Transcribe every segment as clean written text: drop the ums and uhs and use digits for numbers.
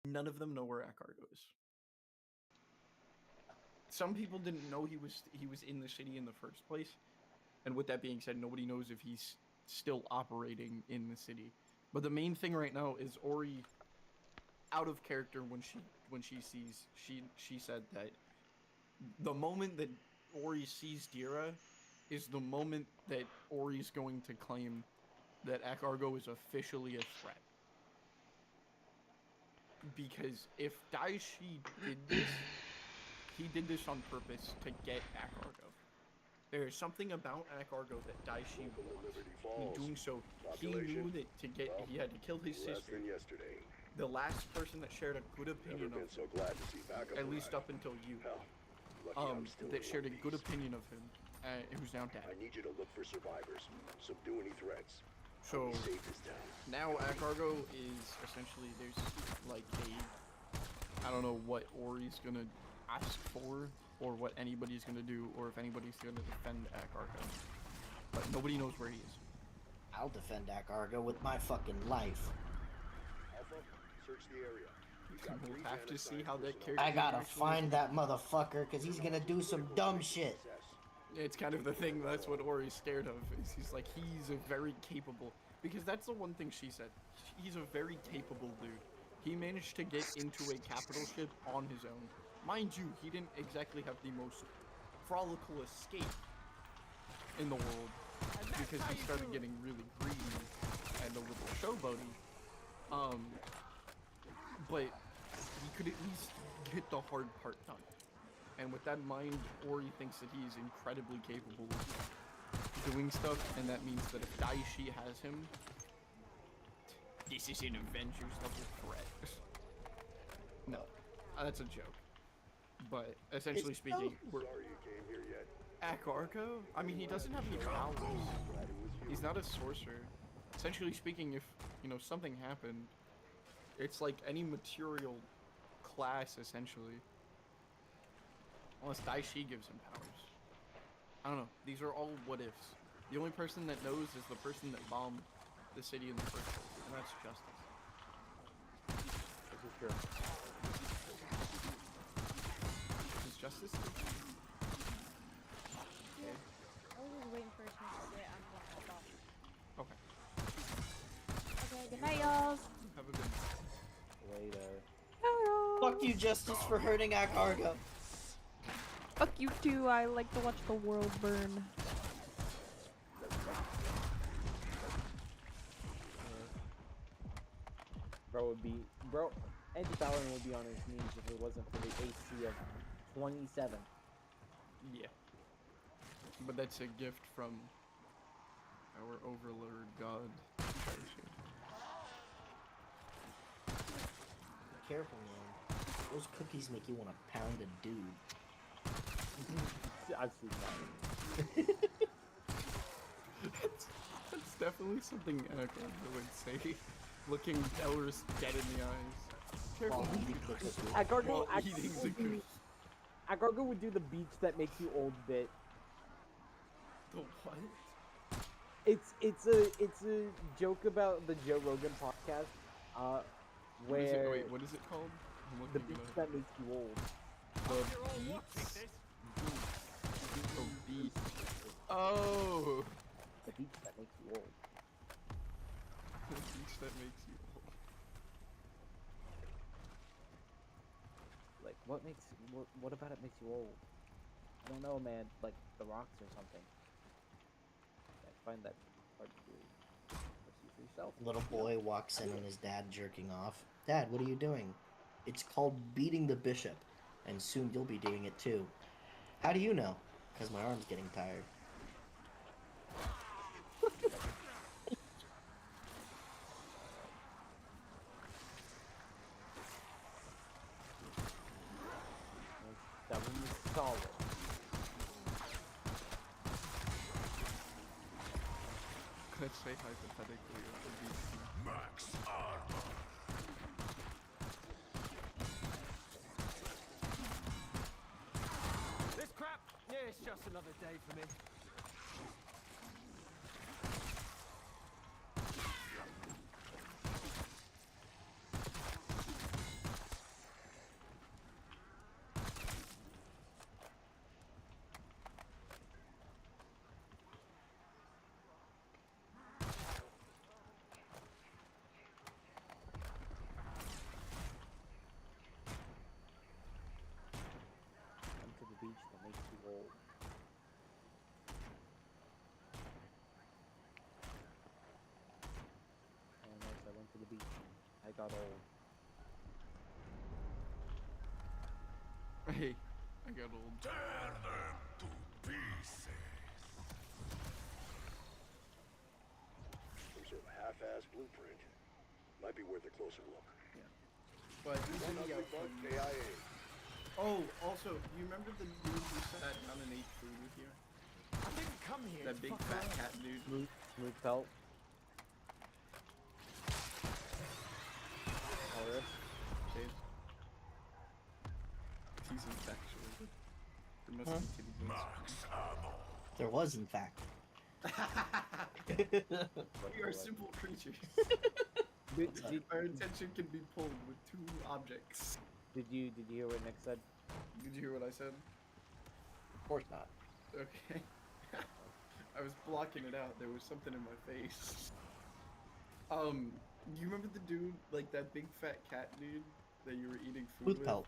None of them know where Akargo is. Some people didn't know he was in the city in the first place, and with that being said, nobody knows if he's still operating in the city. But the main thing right now is Ori, out of character when she said that the moment that Ori sees Dira is the moment that Ori's going to claim that Akargo is officially a threat. Because if Daishi did this, he did this on purpose to get Akargo. There is something about Akargo that Daishi wants. In doing so, he knew that he had to kill his sister. The last person that shared a good opinion of him, at least up until you, that shared a good opinion of him, who's now dead. I need you to look for survivors. Subdue any threats. So now Akargo is essentially, there's like I don't know what Ori's gonna ask for, or what anybody's gonna do, or if anybody's gonna defend Akargo. But nobody knows where he is. I'll defend Akargo with my fucking life. Alpha, search the area. We'll have to see how that character. I gotta find that motherfucker, cause he's gonna do some dumb shit. It's kind of the thing, that's what Ori's scared of. Is he's like, he's a very capable, because that's the one thing she said. He's a very capable dude. He managed to get into a capital ship on his own. Mind you, he didn't exactly have the most frolical escape in the world, because he started getting really greedy and a little showboaty. But he could at least get the hard part done. And with that in mind, Ori thinks that he is incredibly capable of doing stuff, and that means that if Daishi has him, this is an Avengers level threat. No, that's a joke. But essentially speaking, Akargo? I mean, he doesn't have any powers. He's not a sorcerer. Essentially speaking, if, something happened, it's like any material class, essentially. Unless Daishi gives him powers. I don't know. These are all what-ifs. The only person that knows is the person that bombed the city in the first place, and that's Justice. This is true. Is Justice? Yeah. I was just waiting for him to say I'm going to stop. Okay. Okay, good night, y'all. Have a good night. Later. Fuck you, Justice, for hurting Akargo. Fuck you too, I like to watch the world burn. Bro, Anti-Valorant would be on his knees if it wasn't for the AC of 27. Yeah. But that's a gift from our overlord god. Be careful, man. Those cookies make you want to pound a dude. I've seen that. That's definitely something Akargo would say. Looking Elris dead in the eyes. Careful. Akargo would do the beach that makes you old bit. The what? It's a joke about the Joe Rogan podcast, where what is it called? the beach that makes you old. The beats? Oh, beat. Oh! The beach that makes you old. The beach that makes you old. Like, what about it makes you old? I don't know, man. Like, the rocks or something. I find that hard to believe. See for yourself. Little boy walks in on his dad jerking off. Dad, what are you doing? It's called beating the bishop, and soon you'll be doing it too. How do you know? Because my arm's getting tired. That one was solid. Let's say hypothetically it would be max armor. This crap? Yeah, it's just another day for me. I got old. Hey, I got old. Tear them to pieces. Some sort of half-ass blueprint. Might be worth a closer look. But he's in the 100 bucks KIA. Oh, also, you remember the dude who sat down and ate food with you? I didn't come here That to big fuck fat around. cat dude. Smooth pelt. Iris. Shade. He's infectious. There must be titty bones. There was, in fact. We are simple creatures. Our attention can be pulled with two objects. Did you hear what Nick said? Did you hear what I said? Of course not. Okay. I was blocking it out. There was something in my face. You remember the dude, like that big fat cat dude that you were eating food Booth with? pelt.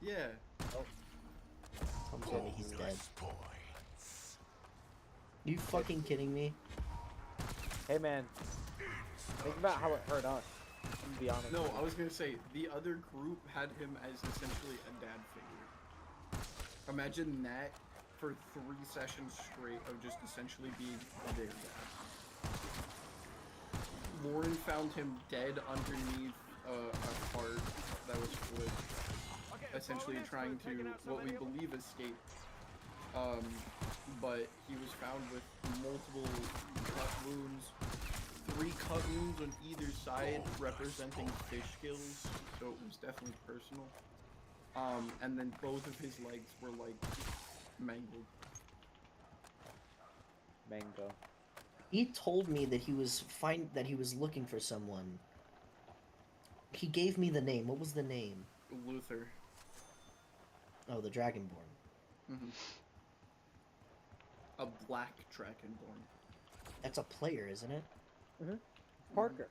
Yeah. I'm telling you, he's dead. You fucking kidding me? Hey man, think about how it hurt us. I'm gonna be honest. No, with you. I was gonna say the other group had him as essentially a dad figure. Imagine that for 3 sessions straight of just essentially being their dad. Lauren found him dead underneath a cart that was flipped, essentially trying to what we believe escape. But he was found with multiple cut wounds, 3 cut wounds on either side representing fish gills, so it was definitely personal. And then both of his legs were like mangled. Mango. He told me that he was looking for someone. He gave me the name. What was the name? Luther. Oh, the Dragonborn. Mm-hmm. A black dragonborn. That's a player, isn't it? Parker.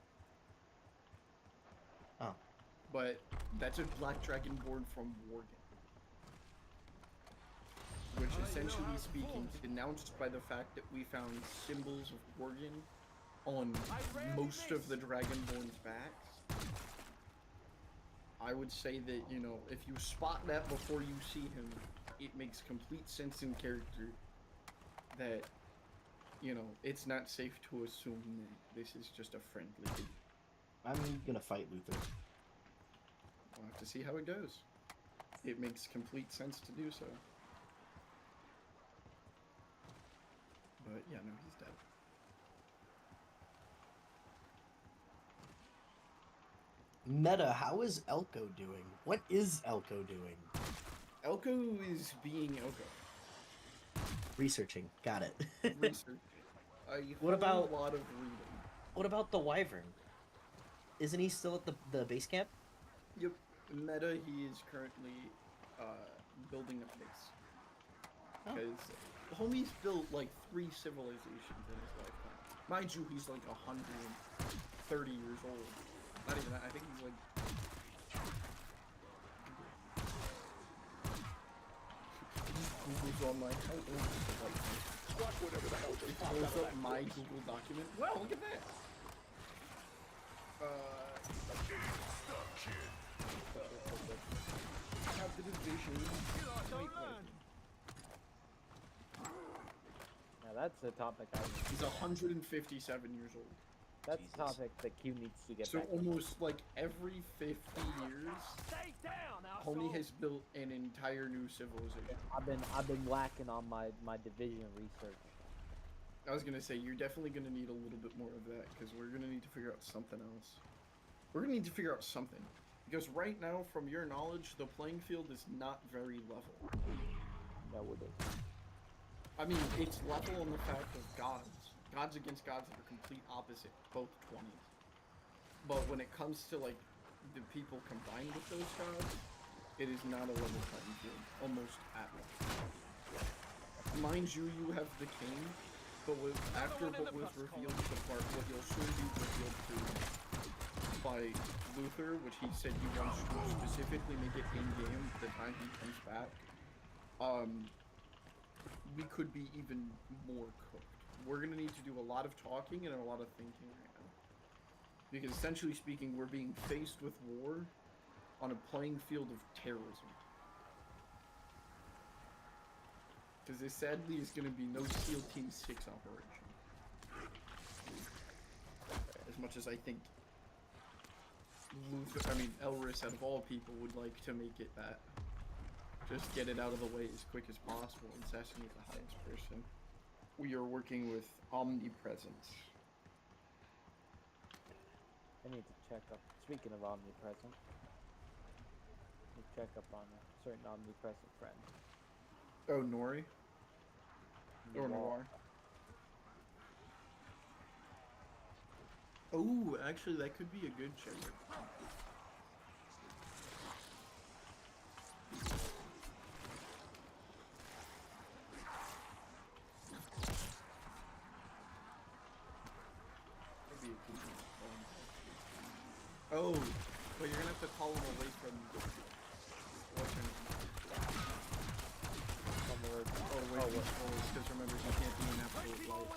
Oh. But that's a black dragonborn from Worgen. Which, essentially speaking, denounced by the fact that we found symbols of Worgen on most of the dragonborn's backs. I would say that, you know, if you spot that before you see him, it makes complete sense in character that, you know, it's not safe to assume that this is just a friendly dude. I'm gonna fight Luther. We'll have to see how it goes. It makes complete sense to do so. But yeah, no, he's dead. Meta, how is Elko doing? What is Elko doing? Elko is being Elko. Researching. Got it. Research. What about- a lot of reading? What about the Wyvern? Isn't he still at the base camp? Yep. Meta, he is currently building a base. Oh. Because homie's built like 3 civilizations in his lifetime. Mind you, he's like 130 years old. Not even that. I think he's like. Google's on my how old is the white man? Squat whatever the hell It just pulls popped out up of my that Google document. Well, look at that. Have the division. Now that's a topic He's 157 years old. That's Jesus. a topic that Q needs to get So back. almost like every 50 years, Stay down, homie asshole. has built an entire new civilization. I've been whacking on my division research. I was gonna say, you're definitely gonna need a little bit more of that, because we're gonna need to figure out something else. We're gonna need to figure out something. Because right now, from your knowledge, the playing field is not very level. That would it. I mean, it's level on the fact of gods. Gods against gods that are complete opposite, both 20s. But when it comes to, like, the people combined with those gods, it is not a level playing field, almost at all. Mind you, you have the king, but after what was revealed to part, what you'll soon be revealed to by Luther, which he said he wants to specifically make it in-game the time he comes back, we could be even more cooked. We're gonna need to do a lot of talking and a lot of thinking right now. Because essentially speaking, we're being faced with war on a playing field of terrorism. Because there sadly is going to be no SEAL Team 6 operation. As much as I think Elris out of all people would like to make it that. Just get it out of the way as quick as possible and assassinate the highest person. We are working with omnipresence. I need to check up. Speaking of omnipresent, need to check up on a certain omnipresent friend. Oh, Nori? Or Noir? Oh, actually, that could be a good checker. Oh, but you're gonna have to call him away from what's her name? Because remember, he can't be an absolute light.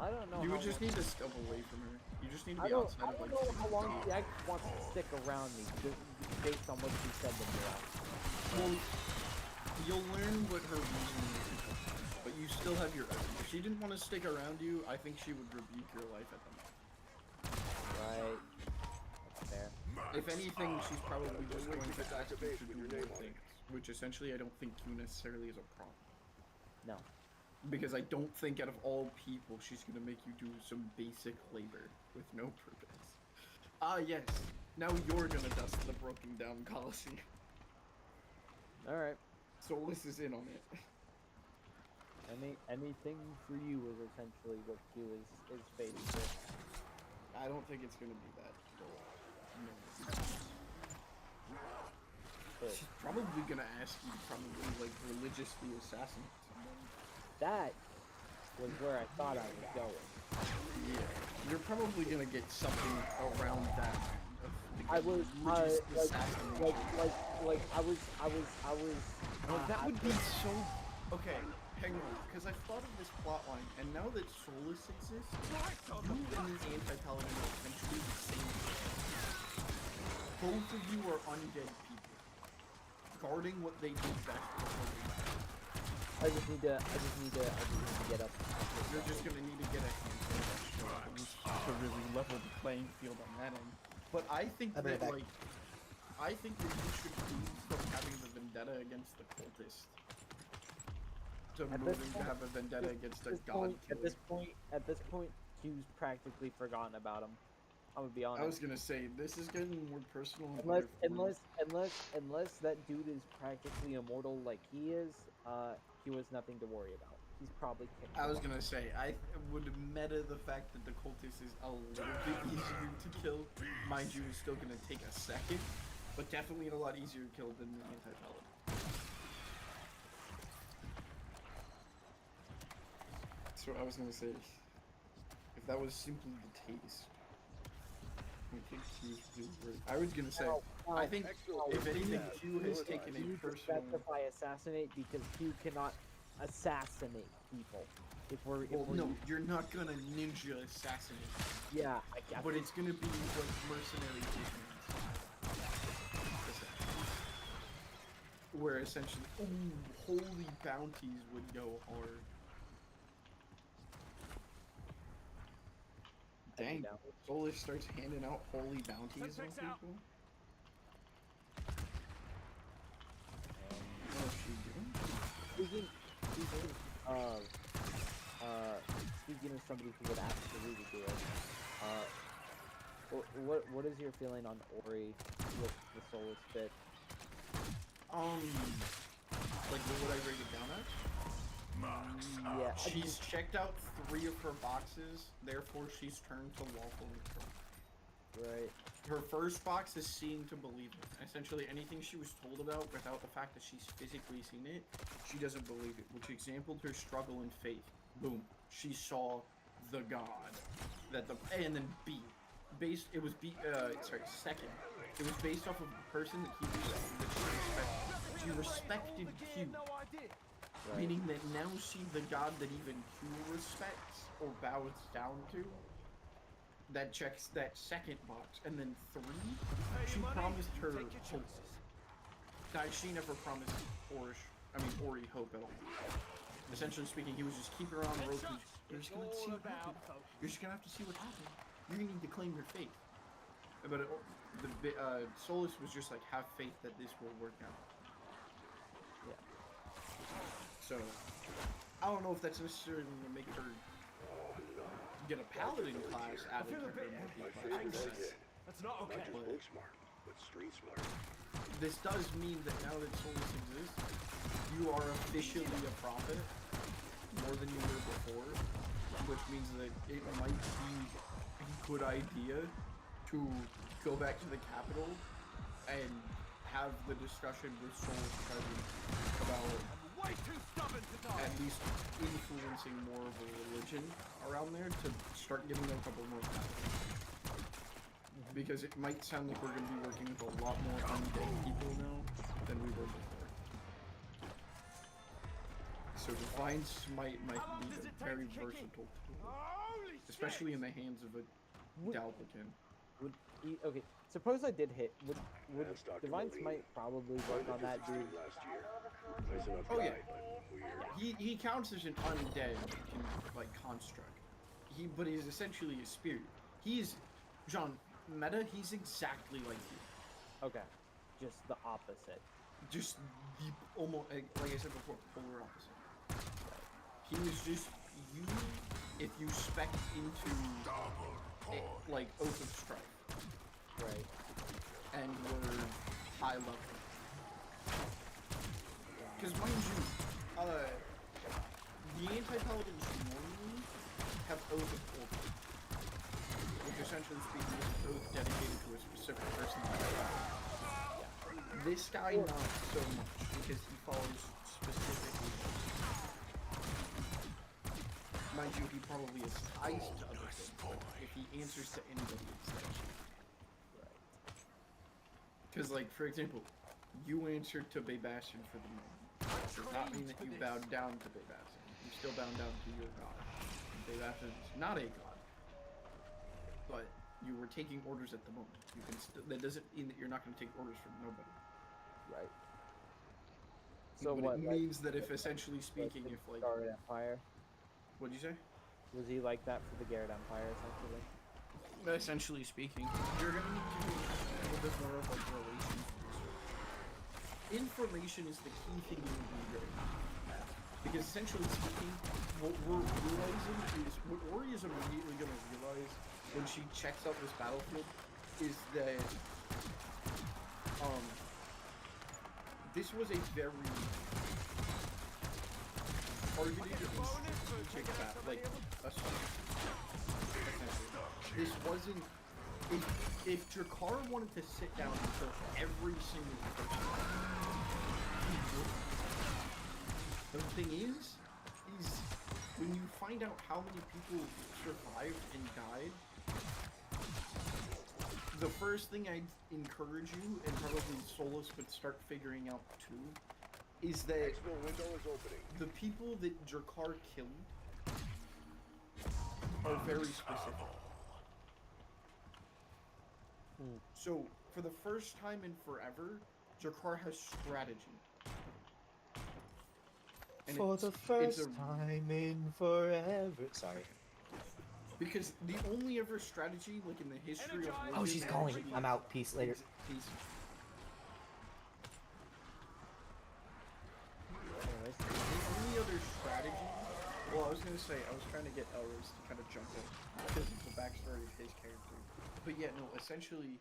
I don't know. You how would just long, need to step away from her. You just need to I be don't, outside I of don't like. know how long she actually wants to stick around me, based on what she said to me last. Well, you'll learn what her reasoning is, but you still have your own. If she didn't want to stick around you, I think she would rebuke your life at the moment. Right. That's fair. If anything, she's probably just going to ask you to do more things, which essentially I don't think you necessarily is a problem. No. Because I don't think out of all people she's going to make you do some basic labor with no purpose. Ah, yes. Now you're going to dust the broken down Colosseum. Alright. Solus is in on it. Anything for you is essentially what Q is fading to. I don't think it's going to be that. No. But She's probably going to ask you to probably, like, religiously assassinate someone. that was where I thought I was going. Yeah. You're probably going to get something around that. I was, religious like, I was. Oh, that would be so. Okay, hang on, because I've thought of this plotline, and now that Solus exists, you and the anti-paladin are essentially the same thing. Both of you are undead people, guarding what they do best before they die. I just need to get up. You're just gonna need to get a handful of extra to really level the playing field on that end. But I think I'll be that, right back. like, I think that you should move from having the vendetta against the cultist to moving to have a vendetta against a god At killer. this point, Q's practically forgotten about him. I'm gonna be honest. I was gonna say, this is getting more personal. and Unless that dude is practically immortal like he is, Q has nothing to worry about. He's probably kicked. I was gonna say, I would meta the fact that the cultist is a little bit easier to kill. Mind you, it's still gonna take a second, but definitely a lot easier to kill than the anti-paladin. So I was gonna say, if that was simply the case, I think Q is really great. I was gonna say, I think if anything, Q has taken You a need to personal. specify assassinate because Q cannot assassinate people. Well, no, you're not gonna ninja assassinate. Yeah, But it's gonna be like mercenary ignorance. Where essentially, holy bounties would go hard. Dang, Solus starts handing out holy bounties on people. What is she doing? Speaking of somebody who would absolutely do it, what is your feeling on Ori with the Solus bit? Like what would I rate it down at? Yeah, She's checked out 3 of her boxes, therefore she's turned to lawful neutral. right. Her first box is seeing to believe it. Essentially, anything she was told about without the fact that she's physically seen it, she doesn't believe it, which exampled her struggle in faith. Boom. She saw the god. And then B. Second. It was based off of the person that he respected, that she respected. She respected Q. Right. Meaning that now see the god that even Q respects or bows down to, that checks that second box. And then 3, she promised her hope. She never promised Ori hope at all. Essentially speaking, he was just keep her on the rope. You're just gonna see what happens. You're just gonna have to see what happens. You're gonna need to claim your faith. But Solus was just like, have faith that this will work out. Yeah. So, I don't know if that's necessarily going to make her get a paladin class added to her multi-class. That's not Not okay. just book smart, but street smart. This does mean that now that Solus exists, you are officially a prophet more than you were before, which means that it might be a good idea to go back to the capital and have the discussion with Solus present about Way too stubborn to die. at least influencing more of a religion around there to start giving them a couple more capitals. Because it might sound like we're going to be working with a lot more undead people now than we were before. So Divine Smite might be a very versatile tool, Holy especially shit. in the hands of a Would- Dalpakin. Okay, suppose I did hit. Would Ask Dr. Divine Levine. Smite probably work on that dude? Last year. Nice enough Oh, guy, yeah. but weird. He counts as an undead like construct. But he's essentially a spirit. He's John meta. He's exactly like you. Okay, just the opposite. Just the almost like I said before, polar opposite. He was just you if you spec into like Oath of Strife Right. and were high level. Because mind you, the anti-paladins normally have Oath of Order, which essentially speaking is an oath dedicated to a specific person. This guy not so much, because he follows specifically. Mind you, he probably has ties to other things, but if he answers to anybody, it's that. Because, like, for example, you answered to Baybastion for the moment. Does not mean that you bowed down to Baybastion. You still bound down to your god. Baybastion is not a god. But you were taking orders at the moment. You can that doesn't mean that you're not going to take orders from nobody. Right. So but what? it means that if essentially speaking, if like, Garrett Empire, what'd you say? was he like that for the Garrett Empire essentially? Essentially speaking, you're going to need to do a little bit more of like relations. Information is the key thing you need right now. Because essentially speaking, what we're realizing is, what Ori is immediately going to realize when she checks out this battlefield is that, this was a very targeted and strategic battle, like, essentially. This wasn't, if Drakkar wanted to sit down and kill every single person, he would. The thing is when you find out how many people survived and died, the first thing I'd encourage you, and probably Solus would start figuring out too, is that Exfil window is opening. the people that Drakkar killed are very specific. So, for the first time in forever, Drakkar has strategy. And For the it's first a- time in forever. Sorry. Because the only ever strategy, like in the history of Oh, she's calling. I'm out. Peace. Later. Peace. Anyways, The only other strategy, well, I was gonna say, I was trying to get Elrose to kind of jump in because of the backstory of his character. But yeah, no, essentially,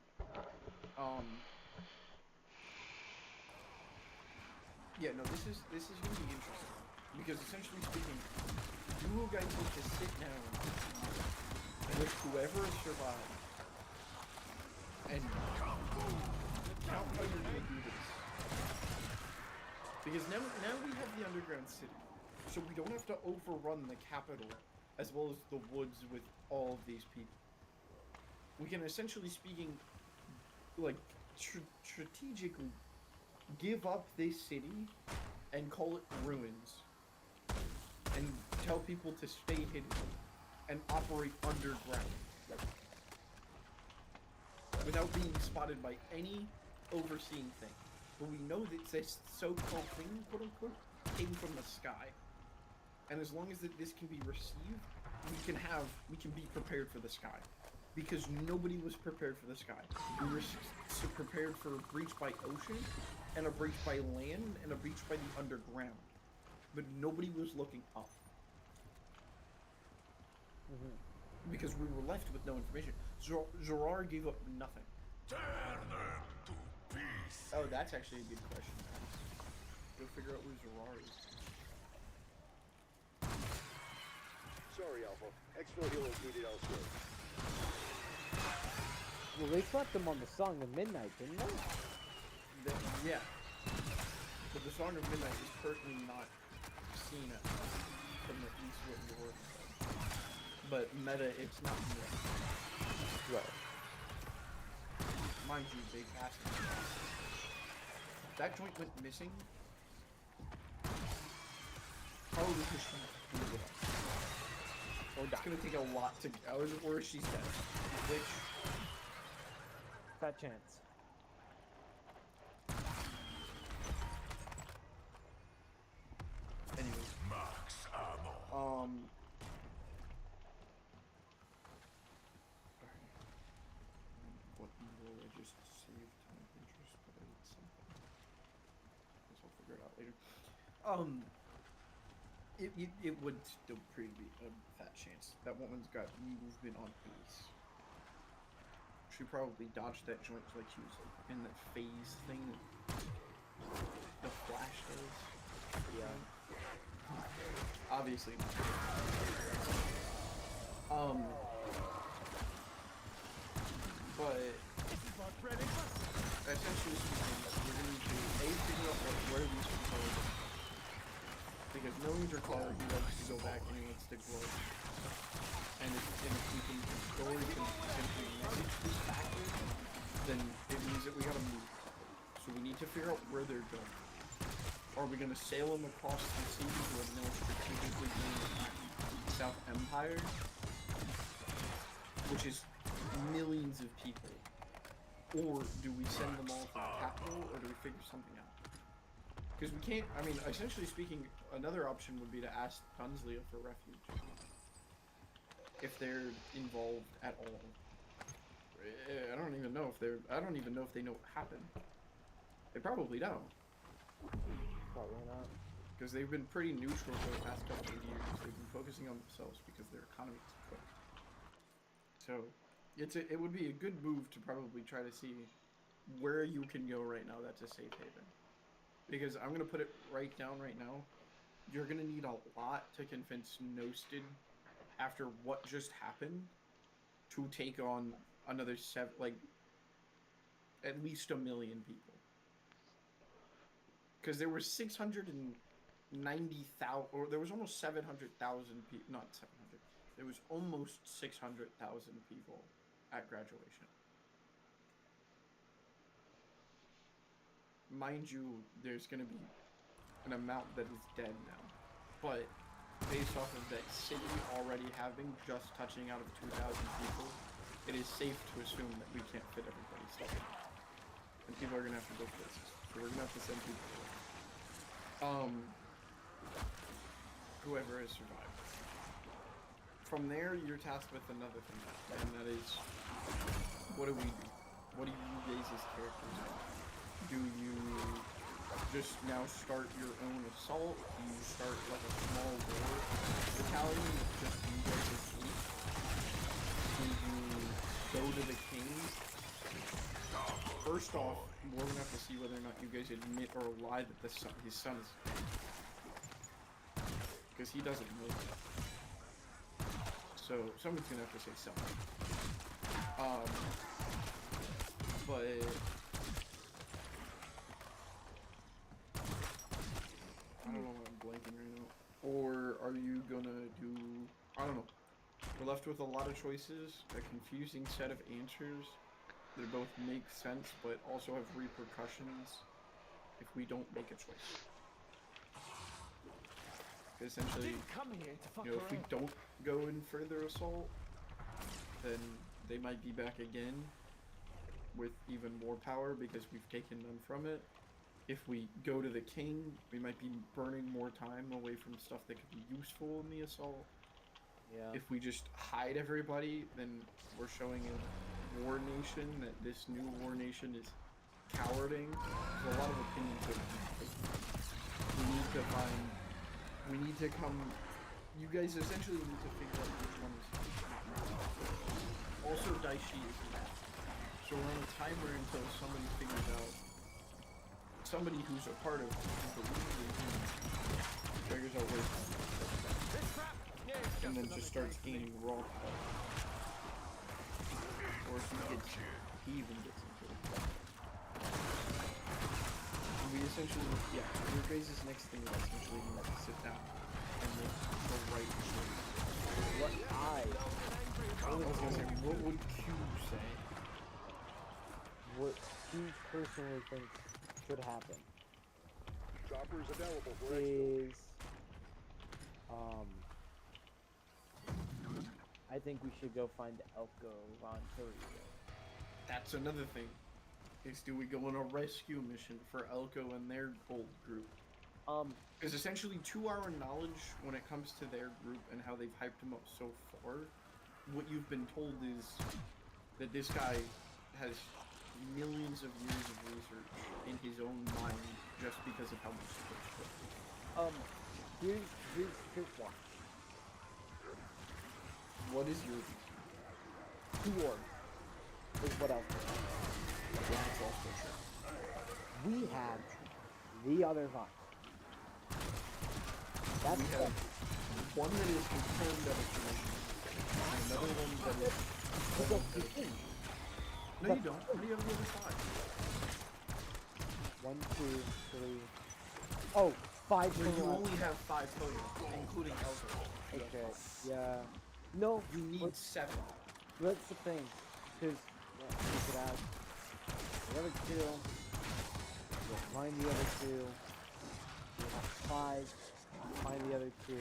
yeah, no, this is gonna be interesting because essentially speaking, you guys need to sit down with whoever survived and count how you're gonna do this. Because now we have the underground city, so we don't have to overrun the capital as well as the woods with all of these people. We can essentially speaking, like, strategically give up this city and call it ruins and tell people to stay hidden and operate underground without being spotted by any overseeing thing. But we know that this so-called thing, quote unquote, came from the sky. And as long as this can be received, we can be prepared for the sky. Because nobody was prepared for the sky. We were prepared for a breach by ocean, and a breach by land, and a breach by the underground. But nobody was looking up. Because we were left with no information. Zorar gave up nothing. Turn them to peace. Oh, that's actually a good question. Go figure out where Zorar is. Sorry, Alpha. Exfil Hilo is needed elsewhere. Well, they slept them on the Song of Midnight, didn't they? Yeah. But the Song of Midnight is currently not seen from at least what the word said. But meta, it's not new. Right. Mind you, they passed it. That joint went missing. Probably because she blew it up. Or It's gonna take a lot to, or she's dead. Which, fat chance. anyways. Max ammo. What evil? I just saved time of interest, but I did something. Guess I'll figure it out later. It would still pretty be a fat chance. That woman's got movement on base. She probably dodged that joint like she was like in that phase thing that the Flash does. Yeah. Obviously not. But essentially speaking, we're going to figure out like where these people are. Because millions are called, he wants to go back and he wants to grow. And if we can, the story can simply message this factor, then it means that we gotta move. So we need to figure out where they're going. Are we gonna sail them across the sea to a more strategically named South Empire? Which is millions of people. Or do we send them all to the capital, or do we figure something out? Because we can't, I mean, essentially speaking, another option would be to ask Dunsleya for refuge. If they're involved at all. I don't even know if they know what happened. They probably don't. Probably not. Because they've been pretty neutral for the past couple of years. They've been focusing on themselves because their economy is cooked. So, it would be a good move to probably try to see where you can go right now that's a safe haven. Because I'm going to put it right down right now. You're going to need a lot to convince Nosted, after what just happened, to take on another at least 1 million people. Because there were 690,000, or there was almost 700,000 people, not 700, there was almost 600,000 people at graduation. Mind you, there's going to be an amount that is dead now. But based off of that city already having just touching out of 2,000 people, it is safe to assume that we can't fit everybody's stuff. And people are going to have to go places. So we're going to have to send people away. Whoever has survived. From there, you're tasked with another thing, and that is, what do we do? What do you guys as characters do? Do you just now start your own assault? Do you start like a small war battalion with just you guys as fleet? Do you go to the king? First off, we're gonna have to see whether or not you guys admit or lie that his son is dead. Because he doesn't know that. So someone's gonna have to say something. But I don't know why I'm blanking right now. Or are you gonna do, I don't know. We're left with a lot of choices, a confusing set of answers that both make sense but also have repercussions if we don't make a choice. essentially, if we don't go in further assault, then they might be back again with even more power because we've taken none from it. If we go to the king, we might be burning more time away from stuff that could be useful in the assault. Yeah. If we just hide everybody, then we're showing a war nation that this new war nation is cowarding. There's a lot of opinions that we need to come, you guys essentially need to figure out which one is not mad. Also, Daishi is mad. So we're on a timer until somebody figures out, somebody who's a part of the regime figures out where and then just starts gaining raw power. Or if he even gets into it. And we essentially, yeah, your guys' next thing is essentially you have to sit down and make the right choice. What would Q say? What Q personally thinks should happen Chopper is available for is, I think we should go find Elko Von Torrio. That's another thing. Is do we go on a rescue mission for Elko and their old group? Because essentially, to our knowledge, when it comes to their group and how they've hyped him up so far, what you've been told is that this guy has millions of years of research in his own mind just because of how much he puts. Here's one. What is your 2 orbs is what else? We have the other Vibin. That's we have one that is confirmed that it's mission, and another one that is. No, you don't. How do you have the other 5? 1, 2, 3. Oh, 5 So total. you only have 5 total, including Elko. Okay, yeah. No, You need 7. that's the thing. Because we could add the other 2. We'll find the other 2. We have 5. Find the other 2.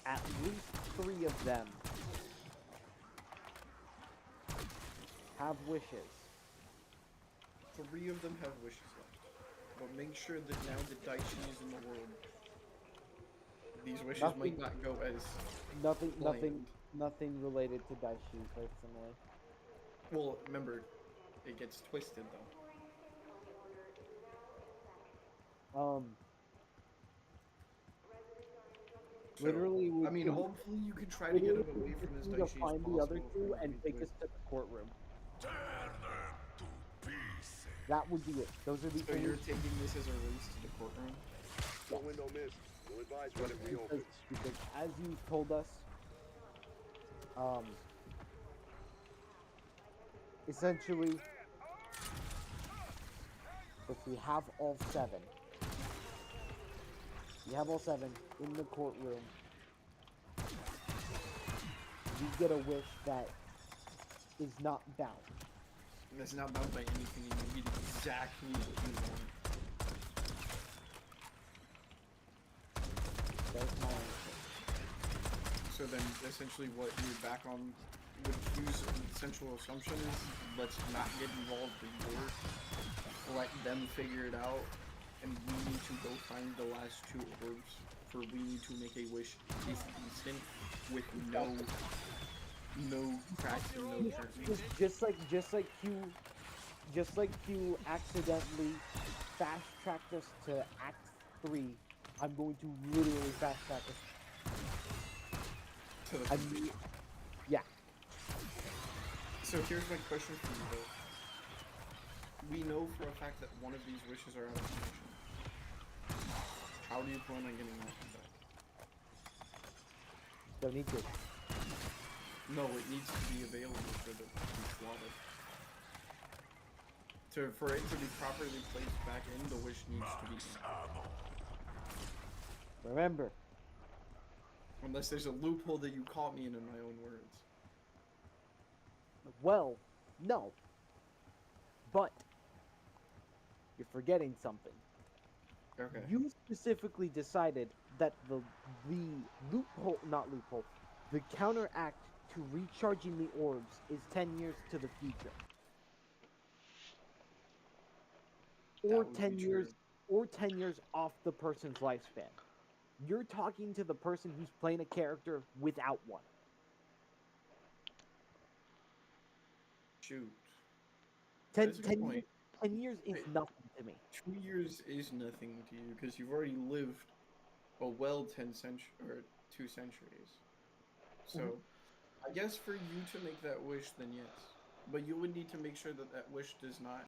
At least 3 of them have wishes. 3 of them have wishes left. But make sure that now that Daichi is in the world, these wishes might not go as Nothing related to Daishi personally. well. Remember, it gets twisted though. So, Literally, I mean, hopefully you can try to get him away from his Daishi as find possible. the other 2 if and we take could. us to the courtroom. Tear them to pieces. That would be it. Those are the So you're taking this as a race to the courtroom? No window missed. We'll advise when it reopens. because as you told us, essentially, if we have all 7, in the courtroom, you get a wish that is not bound. And that's not bound by anything, and you get exactly what you want. That's my answer. So then, essentially, what you're back on with Q's central assumption is, let's not get involved in war. Let them figure it out, and we need to go find the last 2 orbs. For we need to make a wish this instant with no cracks and no turns. Just like Q accidentally fast tracked us to Act 3, I'm going to literally fast track us. To the Yeah. So here's my question for you though. We know for a fact that one of these wishes are out of commission. How do you plan on getting that one back? Don't need to. No, it needs to be available for the to be slotted. For it to be properly placed back in, the wish needs to be in. Remember, Unless there's a loophole that you caught me in my own words. well, no. But you're forgetting something. Okay. You specifically decided that the loophole, not loophole, the counteract to recharging the orbs is 10 years to the future. Or That would 10 be years true. or 10 years off the person's lifespan. You're talking to the person who's playing a character without one. Shoot. 10, That's a good 10, point. 10 years is Wait, nothing to me. 2 years is nothing to you because you've already lived a well 10 century or 2 centuries. So, I guess for you to make that wish, then yes. But you would need to make sure that that wish does not